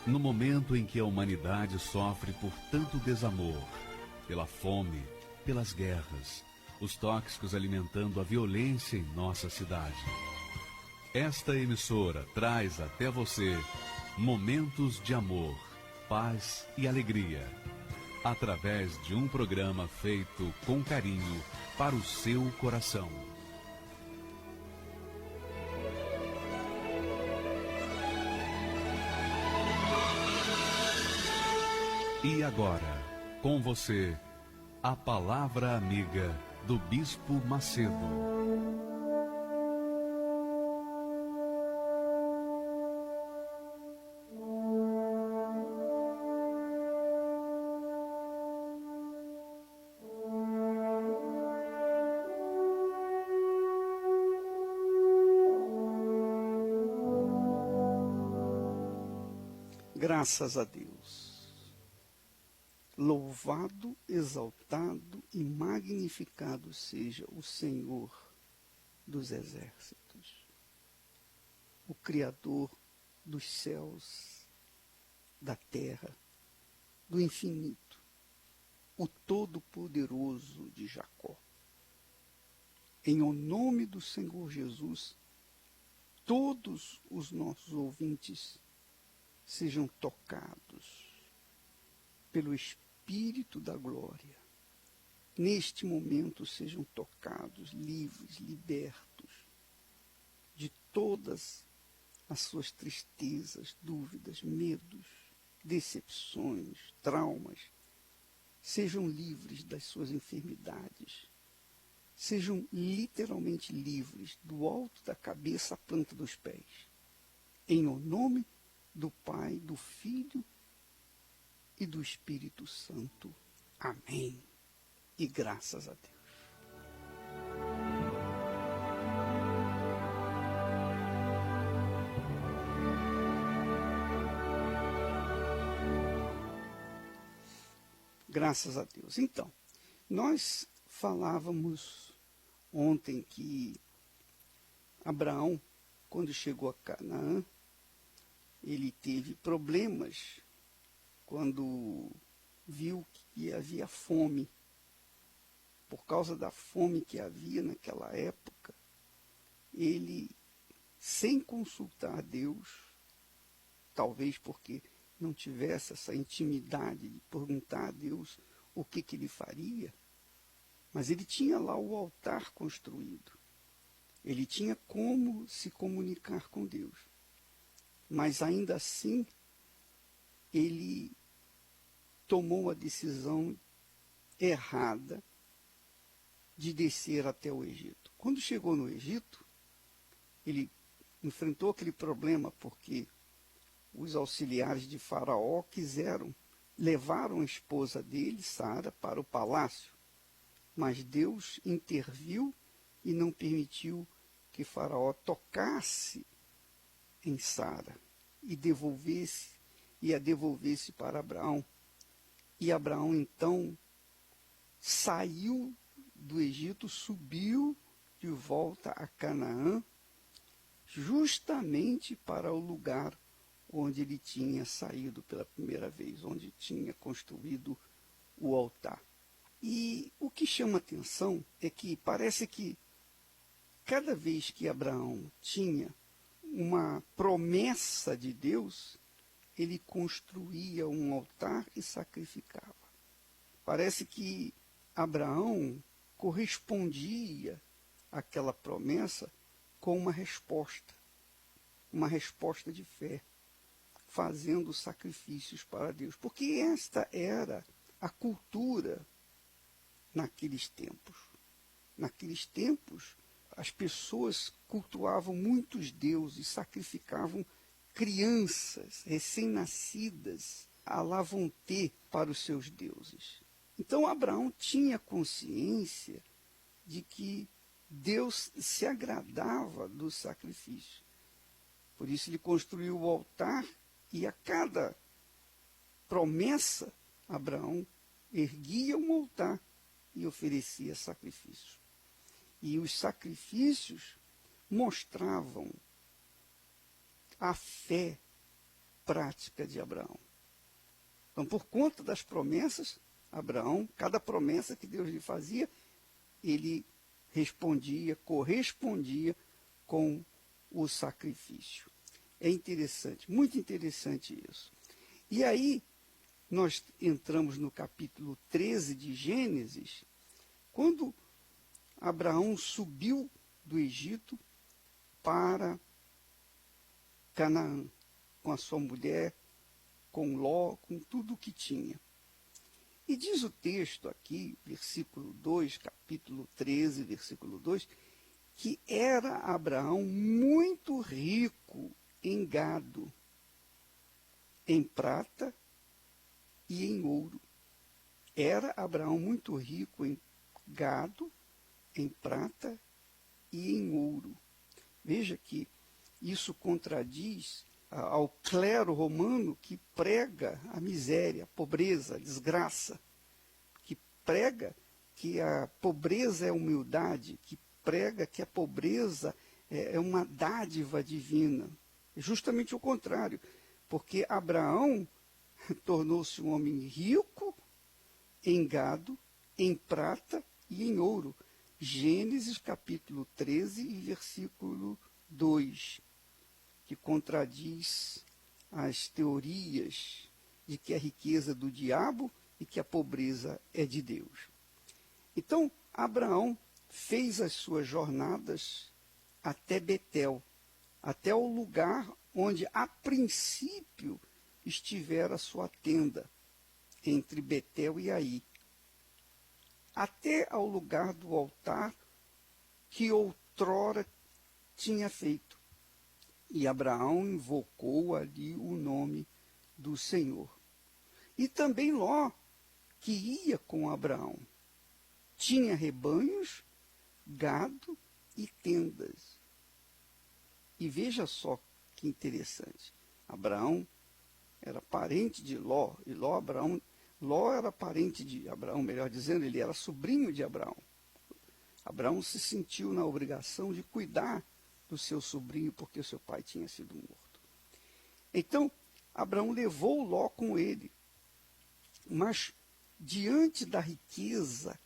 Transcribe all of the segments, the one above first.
No momento em que a humanidade sofre por tanto desamor, pela fome, pelas guerras, os tóxicos alimentando a violência em nossa cidade. Esta emissora traz até você momentos de amor, paz e alegria, através de um programa feito com carinho para o seu coração. E agora, com você, a Palavra Amiga do Bispo Macedo. Graças a Deus. Louvado, exaltado e magnificado seja o Senhor dos exércitos, o Criador dos céus, da terra, do infinito, o Todo-Poderoso de Jacó. Em o nome do Senhor Jesus, todos os nossos ouvintes sejam tocados pelo Espírito da glória. Neste momento sejam tocados, livres, libertos de todas as suas tristezas, dúvidas, medos, decepções, traumas. Sejam livres das suas enfermidades. Sejam literalmente livres do alto da cabeça à planta dos pés. Em o nome do Pai, do Filho e do Espírito Santo. Amém. E graças a Deus. Graças a Deus. Então, nós falávamos ontem que Abraão, quando chegou a Canaã, ele teve problemas quando viu que havia fome. Por causa da fome que havia naquela época, ele, sem consultar Deus, talvez porque não tivesse essa intimidade de perguntar a Deus o que ele faria, mas ele tinha lá o altar construído. Ele tinha como se comunicar com Deus. Mas ainda assim, ele tomou a decisão errada de descer até o Egito. Quando chegou no Egito, ele enfrentou aquele problema porque os auxiliares de Faraó levaram a esposa dele, Sara, para o palácio. Mas Deus interviu e não permitiu que Faraó tocasse em Sara e a devolvesse para Abraão. E Abraão então saiu do Egito, subiu de volta a Canaã, justamente para o lugar onde ele tinha saído pela primeira vez, onde tinha construído o altar. E o que chama atenção é que parece que cada vez que Abraão tinha uma promessa de Deus, ele construía um altar e sacrificava. Parece que Abraão correspondia àquela promessa com uma resposta de fé, fazendo sacrifícios para Deus. Porque esta era a cultura naqueles tempos. Naqueles tempos, as pessoas cultuavam muitos deuses, sacrificavam crianças recém-nascidas à la vontade para os seus deuses. Então Abraão tinha consciência de que Deus se agradava do sacrifício. Por isso ele construiu o altar e a cada promessa, Abraão erguia um altar e oferecia sacrifícios. E os sacrifícios mostravam a fé prática de Abraão. Então, por conta das promessas, Abraão, cada promessa que Deus lhe fazia, ele respondia, correspondia com o sacrifício. É interessante, muito interessante isso. E aí, nós entramos no capítulo 13 de Gênesis, quando Abraão subiu do Egito para Canaã, com a sua mulher, com Ló, com tudo o que tinha. E diz o texto aqui, versículo 2, capítulo 13, versículo 2, que era Abraão muito rico em gado, em prata e em ouro. Era Abraão muito rico em gado, em prata e em ouro. Veja que isso contradiz ao clero romano que prega a miséria, a pobreza, a desgraça, que prega que a pobreza é humildade, que prega que a pobreza é uma dádiva divina. É justamente o contrário, porque Abraão tornou-se um homem rico em gado, em prata e em ouro. Gênesis capítulo 13 e versículo 2, que contradiz as teorias de que a riqueza é do diabo e que a pobreza é de Deus. Então, Abraão fez as suas jornadas até Betel, até o lugar onde a princípio estivera a sua tenda, entre Betel e Ai, até ao lugar do altar que outrora tinha feito. E Abraão invocou ali o nome do Senhor. E também Ló, que ia com Abraão, tinha rebanhos, gado e tendas. E veja só que interessante. Abraão era parente de Ló, e Ló era parente de Abraão, melhor dizendo, ele era sobrinho de Abraão. Abraão se sentiu na obrigação de cuidar do seu sobrinho, porque seu pai tinha sido morto. Então, Abraão levou Ló com ele, mas diante da riqueza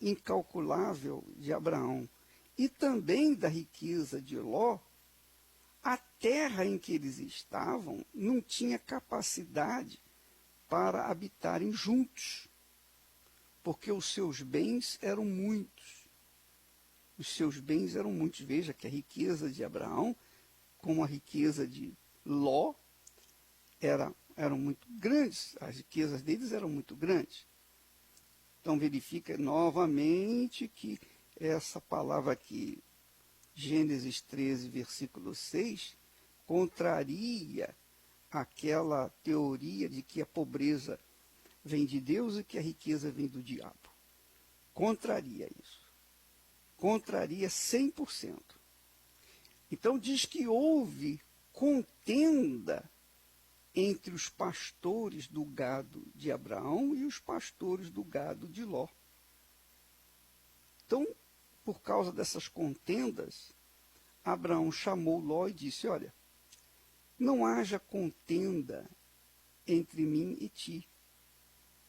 incalculável de Abraão e também da riqueza de Ló, a terra em que eles estavam não tinha capacidade para habitarem juntos, porque os seus bens eram muitos. Os seus bens eram muitos. Veja que a riqueza de Abraão, como a riqueza de Ló, eram muito grandes. As riquezas deles eram muito grandes. Então verifica novamente que essa palavra aqui, Gênesis 13, versículo 6, contraria aquela teoria de que a pobreza vem de Deus e que a riqueza vem do diabo. Contraria isso. Contraria 100%. Então diz que houve contenda entre os pastores do gado de Abraão e os pastores do gado de Ló. Então, por causa dessas contendas, Abraão chamou Ló e disse, olha, não haja contenda entre mim e ti,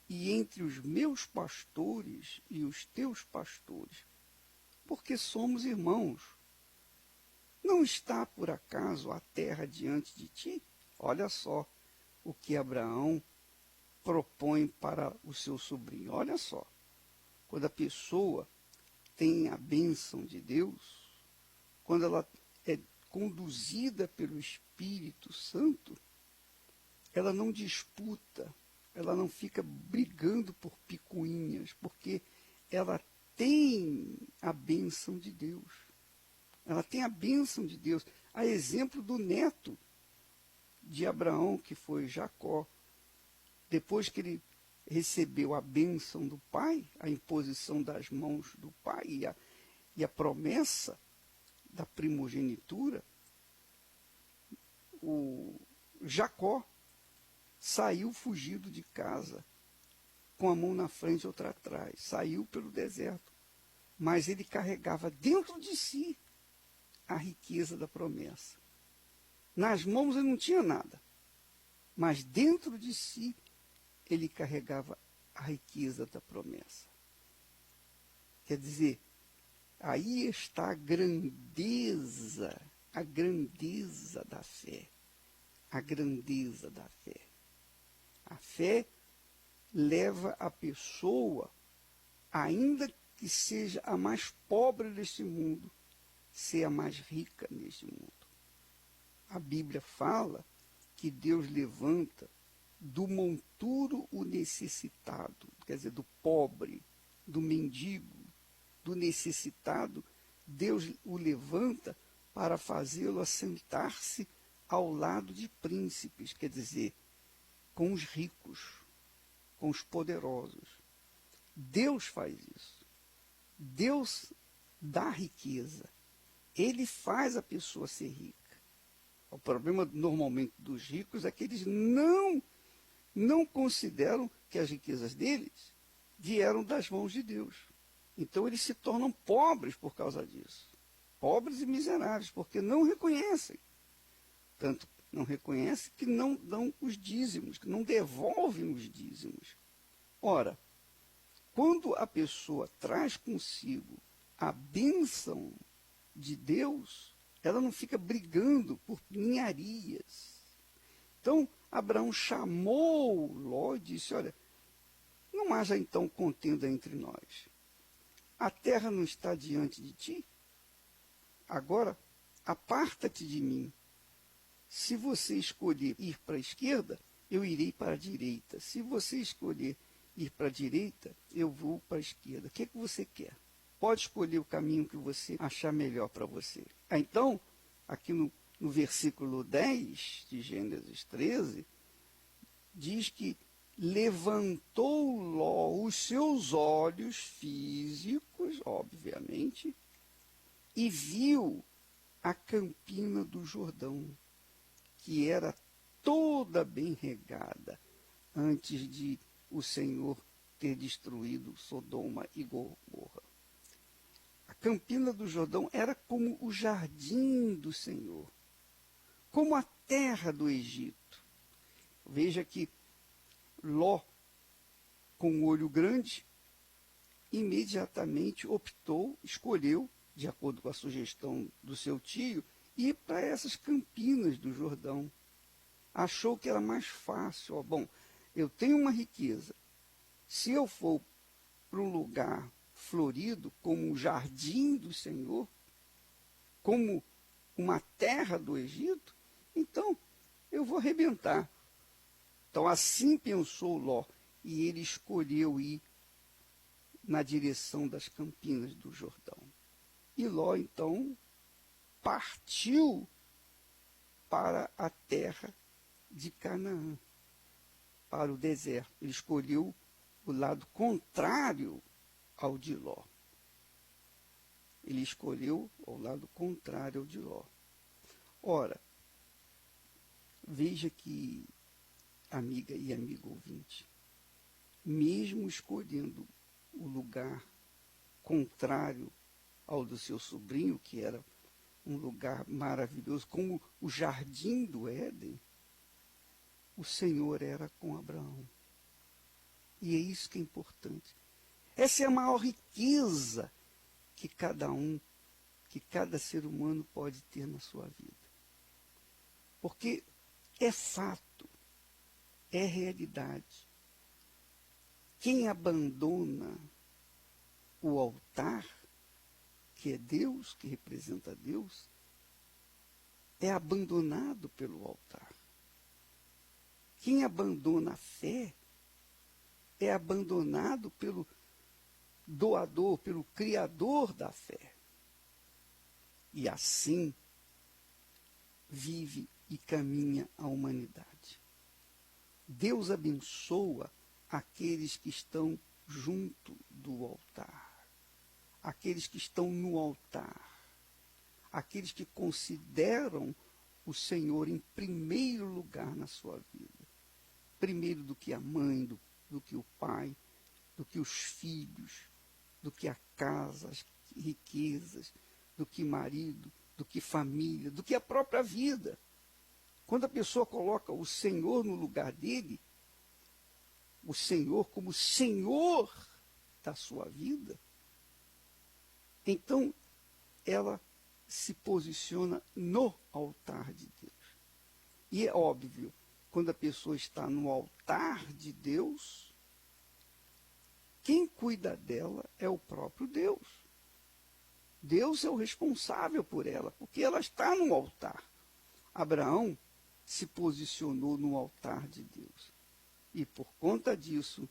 e entre os meus pastores e os teus pastores, porque somos irmãos. Não está, por acaso, a terra diante de ti? Olha só o que Abraão propõe para o seu sobrinho. Olha só, quando a pessoa tem a bênção de Deus, quando ela é conduzida pelo Espírito Santo, ela não disputa, ela não fica brigando por picuinhas, porque ela tem a bênção de Deus. Ela tem a bênção de Deus. A exemplo do neto de Abraão, que foi Jacó. Depois que ele recebeu a bênção do pai, a imposição das mãos do pai e a promessa da primogenitura, o Jacó saiu fugido de casa, com a mão na frente e outra atrás. Saiu pelo deserto. Mas ele carregava dentro de si a riqueza da promessa. Nas mãos ele não tinha nada. mas dentro de si ele carregava a riqueza da promessa. Quer dizer, aí está a grandeza da fé, a grandeza da fé. A fé leva a pessoa, ainda que seja a mais pobre deste mundo, ser a mais rica neste mundo. A Bíblia fala que Deus levanta do monturo o necessitado, quer dizer, do pobre, do mendigo, do necessitado, Deus o levanta para fazê-lo assentar-se ao lado de príncipes, quer dizer, com os ricos, com os poderosos. Deus faz isso. Deus dá riqueza. Ele faz a pessoa ser rica. O problema, normalmente, dos ricos é que eles não consideram que as riquezas deles vieram das mãos de Deus. Então, eles se tornam pobres por causa disso. Pobres e miseráveis, porque não reconhecem. Tanto não reconhecem que não dão os dízimos, que não devolvem os dízimos. Ora, quando a pessoa traz consigo a bênção de Deus, ela não fica brigando por ninharias. Então, Abraão chamou Ló e disse, olha, não haja então contenda entre nós. A terra não está diante de ti? Agora, aparta-te de mim. Se você escolher ir para a esquerda, eu irei para a direita. Se você escolher ir para a direita, eu vou para a esquerda. O que é que você quer? Pode escolher o caminho que você achar melhor para você. Então, aqui no versículo 10 de Gênesis 13, diz que levantou Ló os seus olhos físicos, obviamente, e viu a campina do Jordão, que era toda bem regada, antes de o Senhor ter destruído Sodoma e Gomorra. A campina do Jordão era como o jardim do Senhor, como a terra do Egito. Veja que Ló, com um olho grande, imediatamente escolheu, de acordo com a sugestão do seu tio, ir para essas campinas do Jordão. Achou que era mais fácil. Ó, bom, eu tenho uma riqueza. Se eu for para um lugar florido, como o jardim do Senhor, como uma terra do Egito, então eu vou arrebentar. Então assim pensou Ló, e ele escolheu ir na direção das campinas do Jordão. E Ló, então, partiu para a terra de Canaã, para o deserto. Ele escolheu o lado contrário ao de Ló. Ele escolheu o lado contrário ao de Ló. Ora, veja que, amiga e amigo ouvinte, mesmo escolhendo o lugar contrário ao do seu sobrinho, que era um lugar maravilhoso, como o jardim do Éden, o Senhor era com Abraão. E é isso que é importante. Essa é a maior riqueza que cada ser humano pode ter na sua vida. Porque é fato, é realidade. Quem abandona o altar, que é Deus, que representa Deus, é abandonado pelo altar. Quem abandona a fé é abandonado pelo doador, pelo criador da fé. E assim vive e caminha a humanidade. Deus abençoa aqueles que estão junto do altar, aqueles que estão no altar, aqueles que consideram o Senhor em primeiro lugar na sua vida, primeiro do que a mãe, do que o pai, do que os filhos, do que a casa, as riquezas, do que marido, do que família, do que a própria vida. Quando a pessoa coloca o Senhor no lugar dele, o Senhor como Senhor da sua vida, então ela se posiciona no altar de Deus. E é óbvio, quando a pessoa está no altar de Deus, quem cuida dela é o próprio Deus. Deus é o responsável por ela, porque ela está no altar. Abraão se posicionou no altar de Deus. E por conta disso,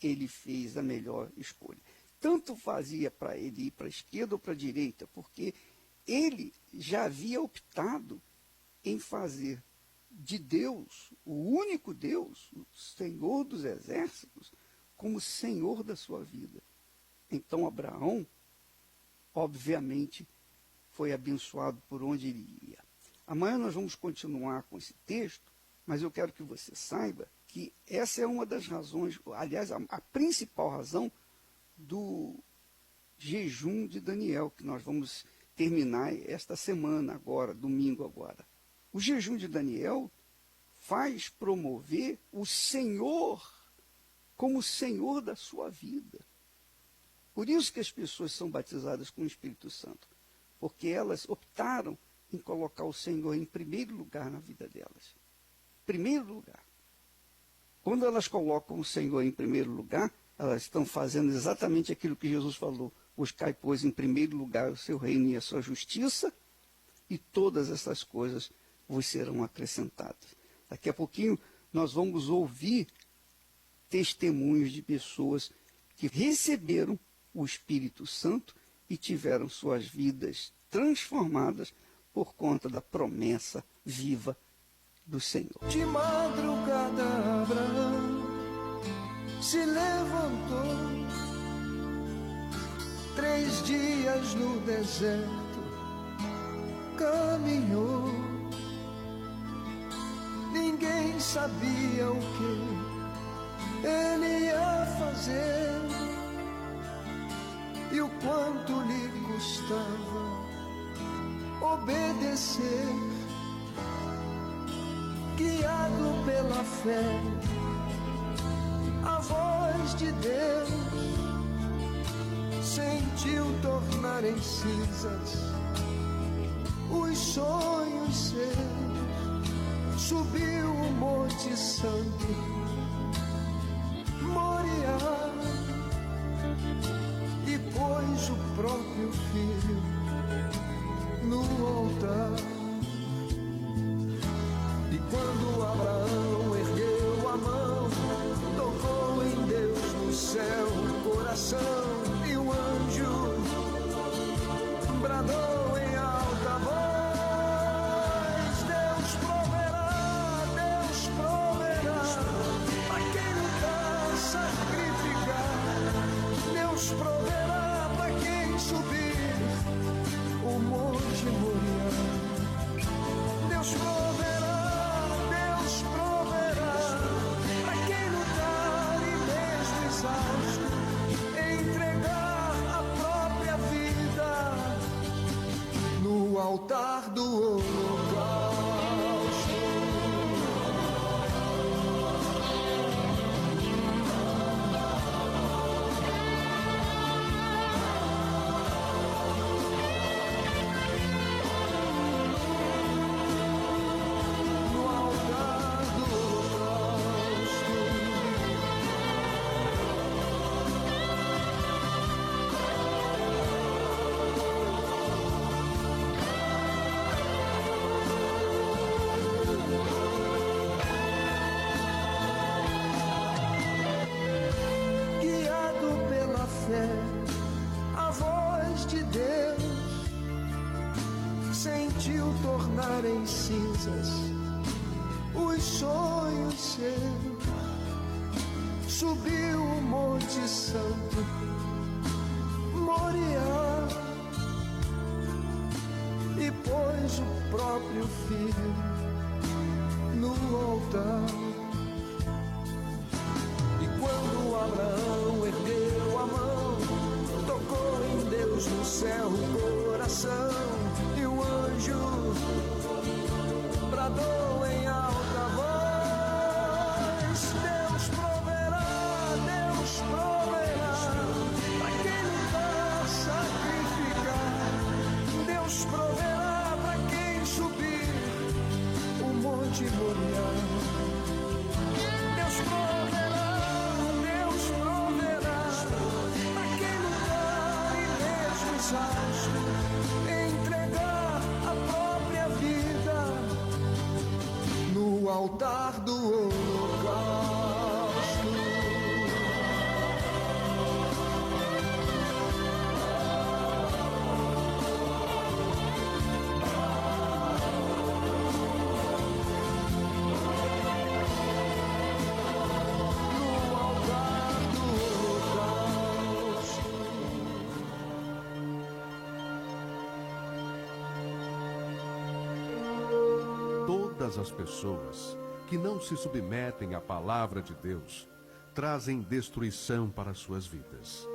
ele fez a melhor escolha. Tanto fazia para ele ir para a esquerda ou para a direita, porque ele já havia optado em fazer de Deus, o único Deus, o Senhor dos exércitos, como Senhor da sua vida. Então Abraão, obviamente, foi abençoado por onde ele ia. Amanhã nós vamos continuar com esse texto, mas eu quero que você saiba que essa é uma das razões, aliás, a principal razão do jejum de Daniel, que nós vamos terminar esta semana agora, domingo agora. O jejum de Daniel faz promover o Senhor como Senhor da sua vida. Por isso que as pessoas são batizadas com o Espírito Santo, porque elas optaram em colocar o Senhor em primeiro lugar na vida delas. Primeiro lugar. Quando elas colocam o Senhor em primeiro lugar, elas estão fazendo exatamente aquilo que Jesus falou: buscai, pois, em primeiro lugar o seu reino e a sua justiça, e todas essas coisas vos serão acrescentadas. Daqui a pouquinho nós vamos ouvir testemunhos de pessoas que receberam o Espírito Santo e tiveram suas vidas transformadas por conta da promessa viva do Senhor. De madrugada Abraão se levantou, 3 dias no deserto caminhou. Ninguém sabia o que ele ia fazer e o quanto lhe custava obedecer. Guiado pela fé, a voz de Deus sentiu tornar em cinzas os sonhos seus. Subiu o Monte Santo, Moriá, e pôs o próprio filho no altar. E quando Abraão ergueu a mão, tocou em Deus no céu o coração, e o anjo bradou em alta voz: Deus proverá, a quem lutar, sacrificar. Deus proverá para quem subir o monte Moriá. Deus proverá para quem lutar e mesmo exausto entregar a própria vida no altar do holocausto. A voz de Deus sentiu tornar em cinzas os sonhos seus. Subiu o Monte Santo, Moriá, e pôs o próprio filho no altar. E quando Abraão ergueu a mão, tocou em Deus no céu o coração, e o anjo bradou bradou em alta voz: Deus proverá, pra quem nunca sacrificar. Deus proverá pra quem subir o Monte Moriá. Deus proverá pra quem lutar e mesmo exausto entregar a própria vida no altar do holocausto. Todas as pessoas que não se submetem à palavra de Deus trazem destruição para suas vidas.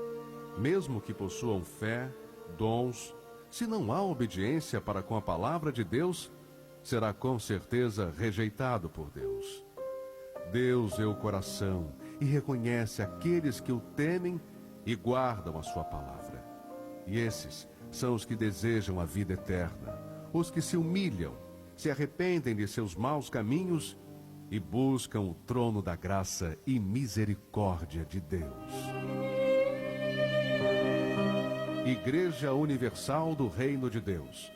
Mesmo que possuam fé, dons, se não há obediência para com a palavra de Deus, será com certeza rejeitado por Deus. Deus vê o coração e reconhece aqueles que o temem e guardam a sua palavra. E esses são os que desejam a vida eterna, os que se humilham, se arrependem de seus maus caminhos e buscam o trono da graça e misericórdia de Deus. Igreja Universal do Reino de Deus,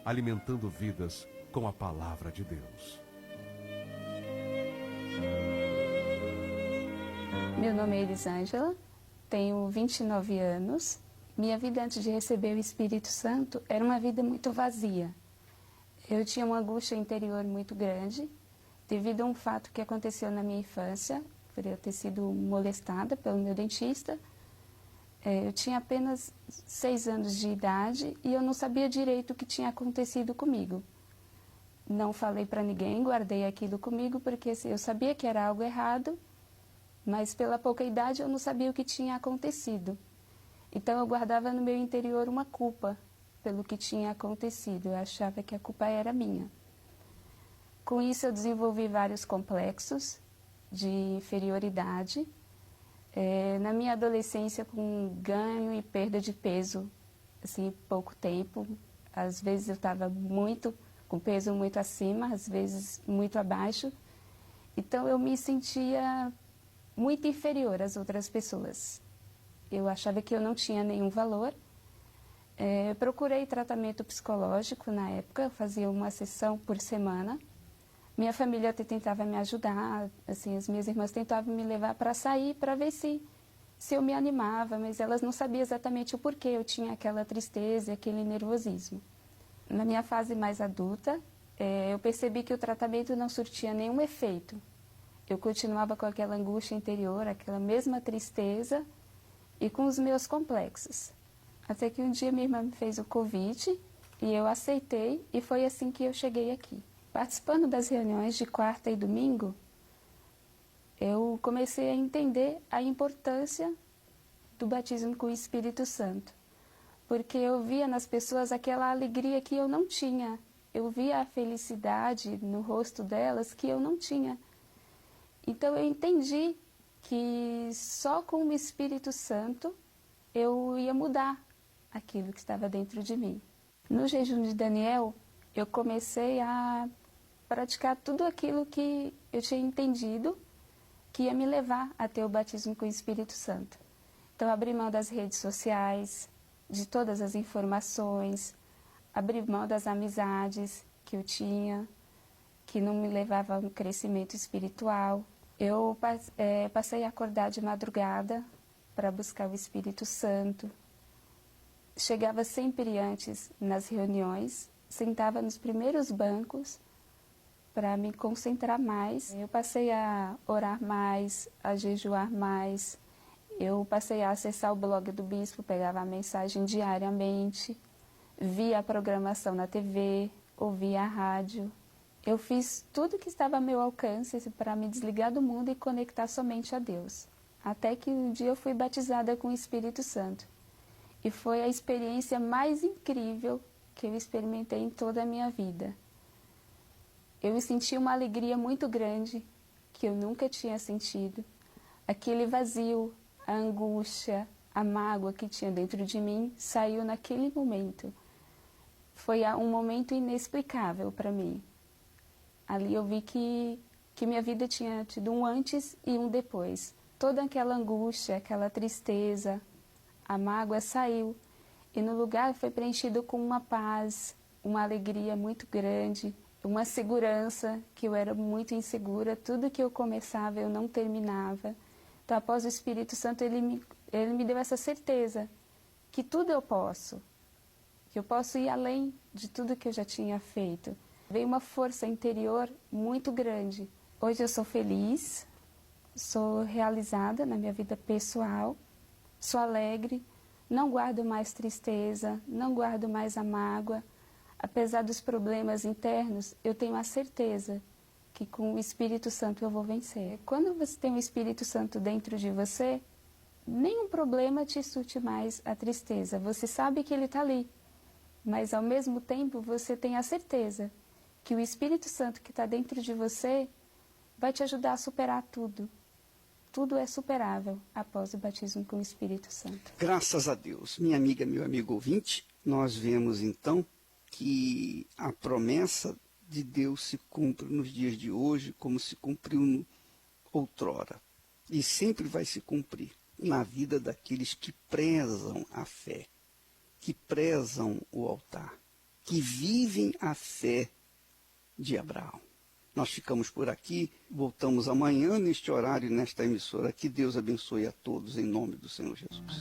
alimentando vidas com a palavra de Deus. Meu nome é Elisângela, tenho 29 anos. Minha vida antes de receber o Espírito Santo era uma vida muito vazia. Eu tinha uma angústia interior muito grande, devido a um fato que aconteceu na minha infância, por eu ter sido molestada pelo meu dentista. Eu tinha apenas 6 anos de idade e eu não sabia direito o que tinha acontecido comigo. Não falei para ninguém, guardei aquilo comigo, porque eu sabia que era algo errado, mas pela pouca idade eu não sabia o que tinha acontecido. Então eu guardava no meu interior uma culpa pelo que tinha acontecido. Eu achava que a culpa era minha. Com isso eu desenvolvi vários complexos de inferioridade. Na minha adolescência, com ganho e perda de peso, assim, em pouco tempo. Às vezes eu estava com peso muito acima, às vezes muito abaixo. Então eu me sentia muito inferior às outras pessoas. Eu achava que eu não tinha nenhum valor. Eu procurei tratamento psicológico na época, eu fazia uma sessão por semana. Minha família até tentava me ajudar, assim, as minhas irmãs tentavam me levar para sair, para ver se eu me animava, mas elas não sabiam exatamente o porquê eu tinha aquela tristeza e aquele nervosismo. Na minha fase mais adulta, eu percebi que o tratamento não surtia nenhum efeito. Eu continuava com aquela angústia interior, aquela mesma tristeza e com os meus complexos. Até que um dia minha irmã me fez o convite e eu aceitei, e foi assim que eu cheguei aqui. Participando das reuniões de quarta e domingo, eu comecei a entender a importância do batismo com o Espírito Santo. Porque eu via nas pessoas aquela alegria que eu não tinha. Eu via a felicidade no rosto delas que eu não tinha. Então eu entendi que só com o Espírito Santo eu ia mudar aquilo que estava dentro de mim. No jejum de Daniel, eu comecei a praticar tudo aquilo que eu tinha entendido que ia me levar a ter o batismo com o Espírito Santo. Então, abri mão das redes sociais, de todas as informações, abri mão das amizades que eu tinha, que não me levavam a um crescimento espiritual. Eu passei a acordar de madrugada para buscar o Espírito Santo. Chegava sempre antes nas reuniões, sentava nos primeiros bancos para me concentrar mais. Eu passei a orar mais, a jejuar mais. Eu passei a acessar o blog do bispo, pegava a mensagem diariamente, via a programação na TV, ouvia a rádio. Eu fiz tudo que estava ao meu alcance para me desligar do mundo e conectar somente a Deus. Até que um dia eu fui batizada com o Espírito Santo. E foi a experiência mais incrível que eu experimentei em toda a minha vida. eu senti uma alegria muito grande que eu nunca tinha sentido. Aquele vazio, a angústia, a mágoa que tinha dentro de mim saiu naquele momento. Foi um momento inexplicável para mim. Ali eu vi que minha vida tinha tido um antes e um depois. Toda aquela angústia, aquela tristeza, a mágoa saiu. E no lugar foi preenchido com uma paz, uma alegria muito grande, uma segurança, que eu era muito insegura. Tudo que eu começava eu não terminava. Então, após o Espírito Santo, ele me deu essa certeza que tudo eu posso, que eu posso ir além de tudo que eu já tinha feito. Veio uma força interior muito grande. Hoje eu sou feliz, sou realizada na minha vida pessoal, sou alegre, não guardo mais tristeza, não guardo mais a mágoa. Apesar dos problemas internos, eu tenho a certeza que com o Espírito Santo eu vou vencer. Quando você tem o Espírito Santo dentro de você, nenhum problema te surte mais a tristeza. Você sabe que ele está ali, mas ao mesmo tempo você tem a certeza que o Espírito Santo que está dentro de você vai te ajudar a superar tudo. Tudo é superável após o batismo com o Espírito Santo. Graças a Deus. Minha amiga, meu amigo ouvinte, nós vemos então que a promessa de Deus se cumpre nos dias de hoje como se cumpriu outrora. E sempre vai se cumprir na vida daqueles que prezam a fé, que prezam o altar, que vivem a fé de Abraão. Nós ficamos por aqui, voltamos amanhã neste horário, nesta emissora. Que Deus abençoe a todos, em nome do Senhor Jesus.